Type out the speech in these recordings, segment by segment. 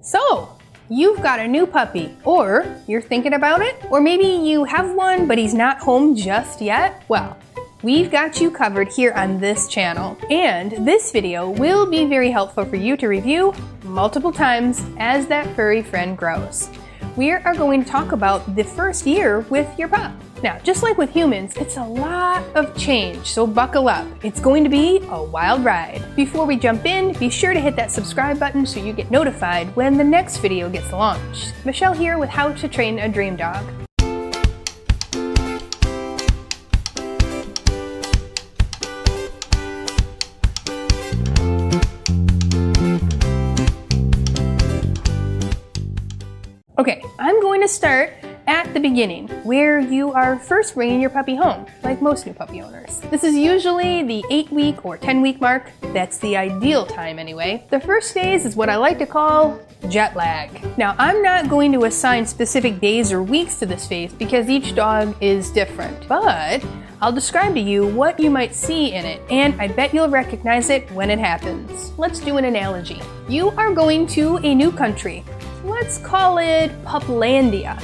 So, you've got a new puppy, or you're thinking about it, or maybe you have one but he's not home just yet. Well, we've got you covered here on this channel, and this video will be very helpful for you to review multiple times as that furry friend grows. We are going to talk about the first year with your pup. Now, just like with humans, it's a lot of change, so buckle up. It's going to be a wild ride. Before we jump in, be sure to hit that subscribe button so you get notified when the next video gets launched. Michelle here with How to Train a Dream Dog. Okay, I'm going to start at the beginning, where you are first bringing your puppy home, like most new puppy owners. This is usually the 8-week or 10-week mark. That's the ideal time anyway. The first phase is what I like to call jet lag. Now, I'm not going to assign specific days or weeks to this phase because each dog is different, but I'll describe to you what you might see in it, and I bet you'll recognize it when it happens. Let's do an analogy. You are going to a new country. Let's call it Puplandia.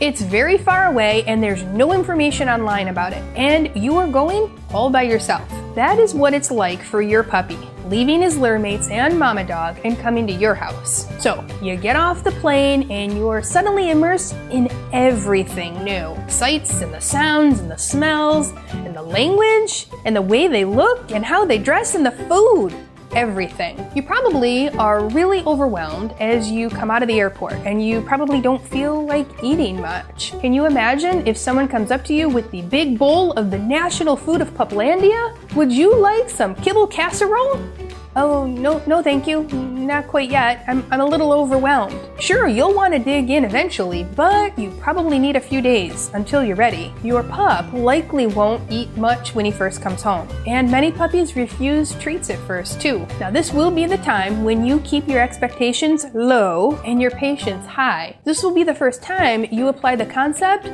It's very far away and there's no information online about it, and you are going all by yourself. That is what it's like for your puppy, leaving his litter mates and mama dog and coming to your house. So you get off the plane and you're suddenly immersed in everything new. Sights and the sounds and the smells and the language and the way they look and how they dress and the food. Everything. You probably are really overwhelmed as you come out of the airport, and you probably don't feel like eating much. Can you imagine if someone comes up to you with the big bowl of the national food of Puplandia? Would you like some kibble casserole? Oh, no thank you. Not quite yet. I'm a little overwhelmed. Sure, you'll want to dig in eventually, but you probably need a few days until you're ready. Your pup likely won't eat much when he first comes home, and many puppies refuse treats at first too. Now, this will be the time when you keep your expectations low and your patience high. This will be the first time you apply the concept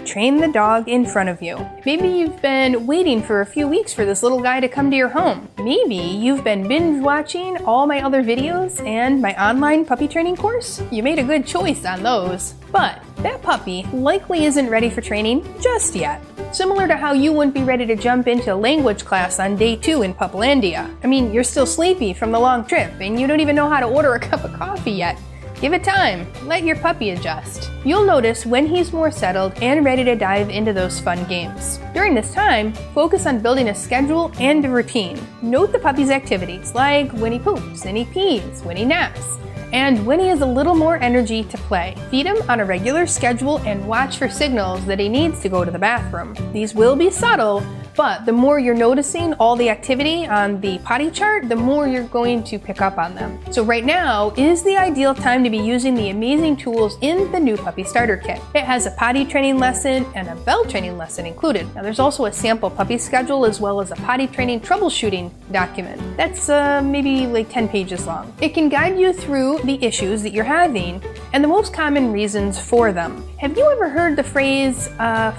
train the dog in front of you. Maybe you've been waiting for a few weeks for this little guy to come to your home. Maybe you've been binge watching all my other videos and my online puppy training course. You made a good choice on those. But that puppy likely isn't ready for training just yet. Similar to how you wouldn't be ready to jump into language class on day 2 in Puplandia. I mean, you're still sleepy from the long trip and you don't even know how to order a cup of coffee yet. Give it time. Let your puppy adjust. You'll notice when he's more settled and ready to dive into those fun games. During this time, focus on building a schedule and a routine. Note the puppy's activities, like when he poops and he pees, when he naps, and when he has a little more energy to play. Feed him on a regular schedule and watch for signals that he needs to go to the bathroom. These will be subtle, but the more you're noticing all the activity on the potty chart, the more you're going to pick up on them. So right now is the ideal time to be using the amazing tools in the new puppy starter kit. It has a potty training lesson and a bell training lesson included. Now, there's also a sample puppy schedule as well as a potty training troubleshooting document. That's maybe like 10 pages long. It can guide you through the issues that you're having and the most common reasons for them. Have you ever heard the phrase,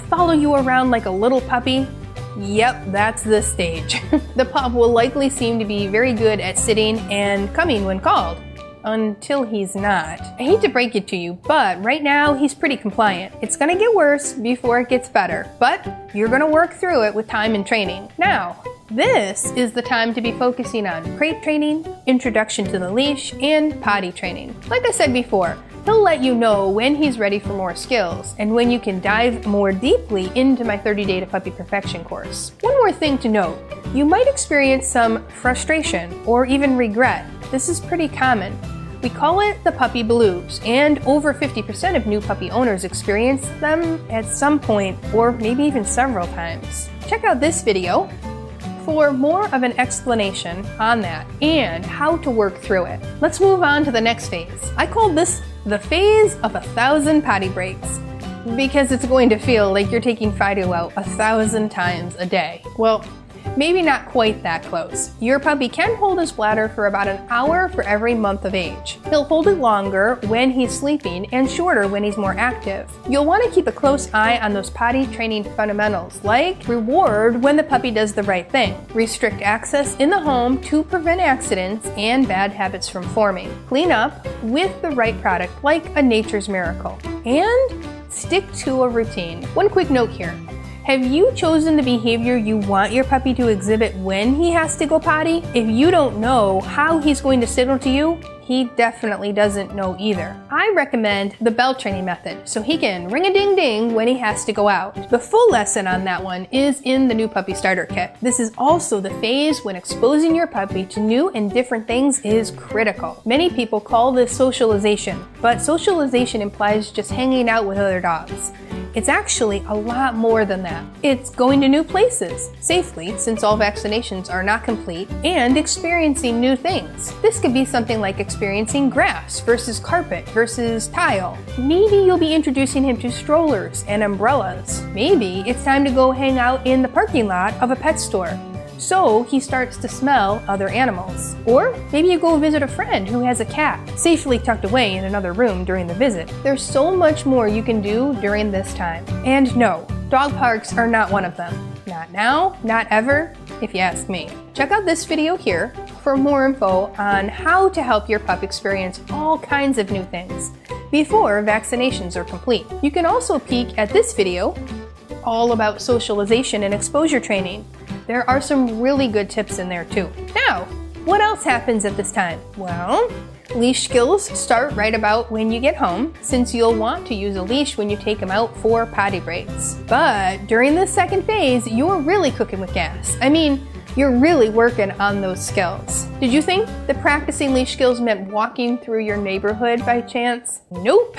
follow you around like a little puppy? Yep, that's the stage. The pup will likely seem to be very good at sitting and coming when called, until he's not. I hate to break it to you, but right now he's pretty compliant. It's gonna get worse before it gets better, but you're gonna work through it with time and training. Now, this is the time to be focusing on crate training, introduction to the leash, and potty training. Like I said before, he'll let you know when he's ready for more skills and when you can dive more deeply into my 30-day to puppy perfection course. One more thing to note, you might experience some frustration or even regret. This is pretty common. We call it the puppy blues, and over 50% of new puppy owners experience them at some point or maybe even several times. Check out this video for more of an explanation on that and how to work through it. Let's move on to the next phase. I call this the phase of 1,000 potty breaks because it's going to feel like you're taking Fido out 1,000 times a day. Well, maybe not quite that close. Your puppy can hold his bladder for about an hour for every month of age. He'll hold it longer when he's sleeping and shorter when he's more active. You'll want to keep a close eye on those potty training fundamentals, like reward when the puppy does the right thing, restrict access in the home to prevent accidents and bad habits from forming, clean up with the right product like a Nature's Miracle, and stick to a routine. One quick note here. Have you chosen the behavior you want your puppy to exhibit when he has to go potty? If you don't know how he's going to signal to you, he definitely doesn't know either. I recommend the bell training method so he can ring-a-ding-ding when he has to go out. The full lesson on that one is in the new puppy starter kit. This is also the phase when exposing your puppy to new and different things is critical. Many people call this socialization, but socialization implies just hanging out with other dogs. It's actually a lot more than that. It's going to new places safely, since all vaccinations are not complete, and experiencing new things. This could be something like experiencing grass versus carpet versus tile. Maybe you'll be introducing him to strollers and umbrellas. Maybe it's time to go hang out in the parking lot of a pet store, so he starts to smell other animals. Or maybe you go visit a friend who has a cat, safely tucked away in another room during the visit. There's so much more you can do during this time. And no, dog parks are not one of them. Not now, not ever, if you ask me. Check out this video here for more info on how to help your pup experience all kinds of new things before vaccinations are complete. You can also peek at this video all about socialization and exposure training. There are some really good tips in there too. Now, what else happens at this time? Well, leash skills start right about when you get home, since you'll want to use a leash when you take him out for potty breaks. But during this second phase, you're really cooking with gas. I mean, you're really working on those skills. Did you think that practicing leash skills meant walking through your neighborhood by chance? Nope.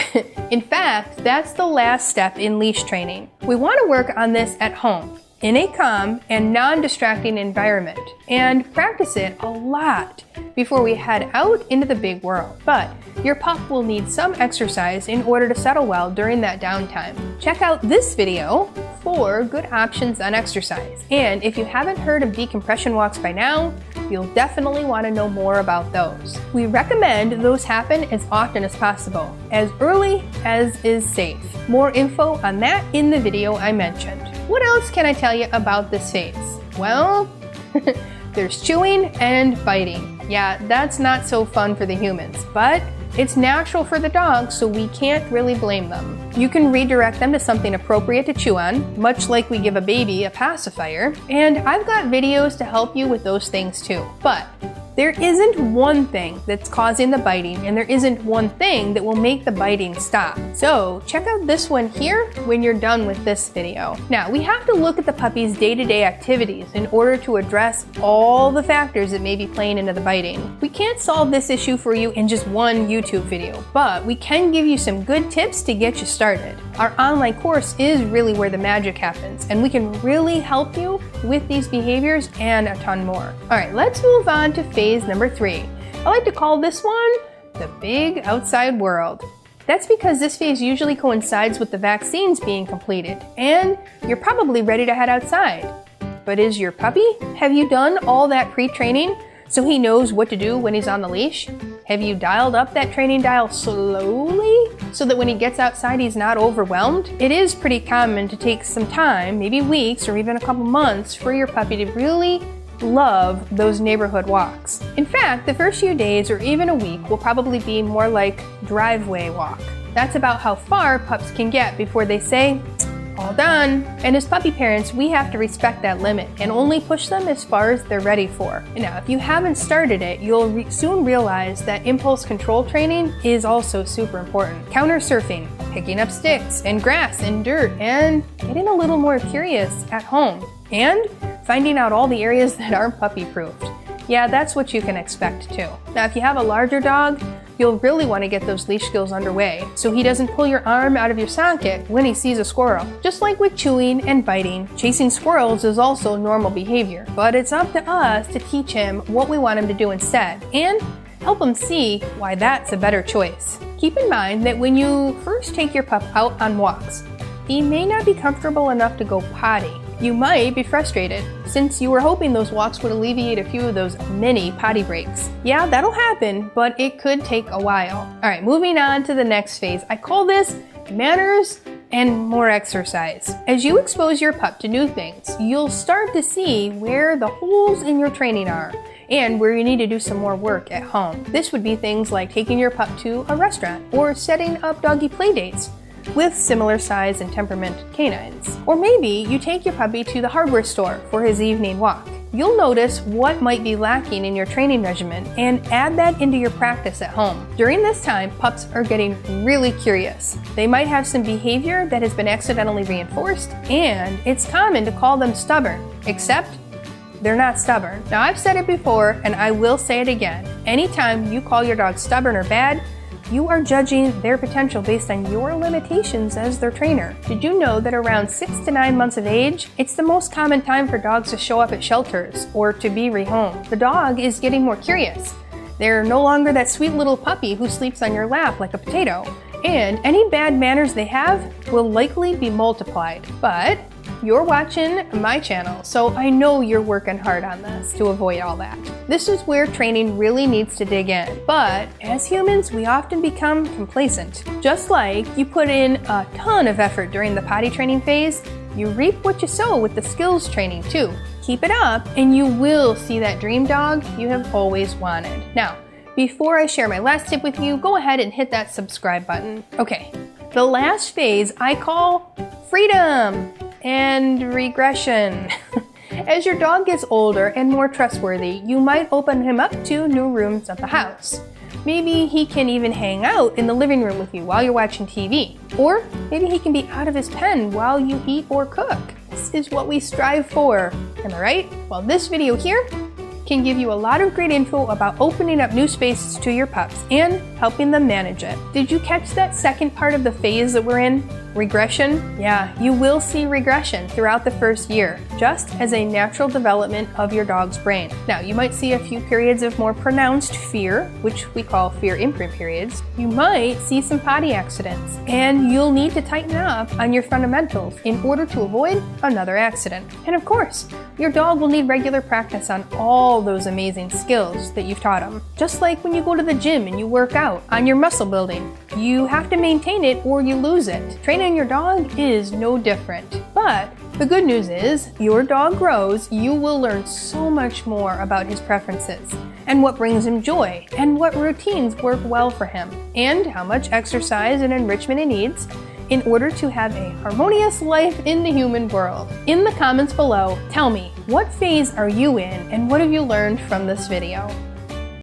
In fact, that's the last step in leash training. We want to work on this at home, in a calm and non-distracting environment, and practice it a lot before we head out into the big world. But your pup will need some exercise in order to settle well during that downtime. Check out this video for good options on exercise. And if you haven't heard of decompression walks by now, you'll definitely want to know more about those. We recommend those happen as often as possible, as early as is safe. More info on that in the video I mentioned. What else can I tell you about this phase? Well, there's chewing and biting. Yeah, that's not so fun for the humans, but it's natural for the dogs, so we can't really blame them. You can redirect them to something appropriate to chew on, much like we give a baby a pacifier, and I've got videos to help you with those things too. But there isn't one thing that's causing the biting, and there isn't one thing that will make the biting stop. So check out this one here when you're done with this video. Now, we have to look at the puppy's day-to-day activities in order to address all the factors that may be playing into the biting. We can't solve this issue for you in just one YouTube video, but we can give you some good tips to get you started. Our online course is really where the magic happens, and we can really help you with these behaviors and a ton more. All right, let's move on to phase number 3. I like to call this one the big outside world. That's because this phase usually coincides with the vaccines being completed, and you're probably ready to head outside. But is your puppy? Have you done all that pre-training so he knows what to do when he's on the leash? Have you dialed up that training dial slowly so that when he gets outside he's not overwhelmed? It is pretty common to take some time, maybe weeks or even a couple months, for your puppy to really love those neighborhood walks. In fact, the first few days or even a week will probably be more like driveway walk. That's about how far pups can get before they say, all done. And as puppy parents, we have to respect that limit and only push them as far as they're ready for. Now, if you haven't started it, you'll soon realize that impulse control training is also super important. Counter surfing, picking up sticks and grass and dirt, and getting a little more curious at home. And finding out all the areas that aren't puppy-proofed. Yeah, that's what you can expect too. Now, if you have a larger dog, you'll really want to get those leash skills underway so he doesn't pull your arm out of your socket when he sees a squirrel. Just like with chewing and biting, chasing squirrels is also normal behavior, but it's up to us to teach him what we want him to do instead and help him see why that's a better choice. Keep in mind that when you first take your pup out on walks, he may not be comfortable enough to go potty. You might be frustrated, since you were hoping those walks would alleviate a few of those mini potty breaks. Yeah, that'll happen, but it could take a while. Alright, moving on to the next phase. I call this manners and more exercise. As you expose your pup to new things, you'll start to see where the holes in your training are and where you need to do some more work at home. This would be things like taking your pup to a restaurant or setting up doggy play dates with similar size and temperament canines. Or maybe you take your puppy to the hardware store for his evening walk. You'll notice what might be lacking in your training regimen and add that into your practice at home. During this time, pups are getting really curious. They might have some behavior that has been accidentally reinforced, and it's common to call them stubborn, except they're not stubborn. Now, I've said it before, and I will say it again. Anytime you call your dog stubborn or bad, you are judging their potential based on your limitations as their trainer. Did you know that around 6 to 9 months of age, it's the most common time for dogs to show up at shelters or to be rehomed? The dog is getting more curious. They're no longer that sweet little puppy who sleeps on your lap like a potato. And any bad manners they have will likely be multiplied. But you're watching my channel, so I know you're working hard on this to avoid all that. This is where training really needs to dig in. But as humans, we often become complacent. Just like you put in a ton of effort during the potty training phase, you reap what you sow with the skills training too. Keep it up and you will see that dream dog you have always wanted. Now, before I share my last tip with you, go ahead and hit that subscribe button. Okay, the last phase I call freedom and regression. As your dog gets older and more trustworthy, you might open him up to new rooms of the house. Maybe he can even hang out in the living room with you while you're watching TV. Or maybe he can be out of his pen while you eat or cook. This is what we strive for. Am I right? Well, this video here can give you a lot of great info about opening up new spaces to your pups and helping them manage it. Did you catch that second part of the phase that we're in? Regression? Yeah, you will see regression throughout the first year, just as a natural development of your dog's brain. Now, you might see a few periods of more pronounced fear, which we call fear imprint periods. You might see some potty accidents, and you'll need to tighten up on your fundamentals in order to avoid another accident. And of course, your dog will need regular practice on all those amazing skills that you've taught him. Just like when you go to the gym and you work out on your muscle building, you have to maintain it or you lose it. Training your dog is no different. But the good news is, your dog grows, you will learn so much more about his preferences and what brings him joy and what routines work well for him and how much exercise and enrichment he needs in order to have a harmonious life in the human world. In the comments below, tell me, what phase are you in and what have you learned from this video?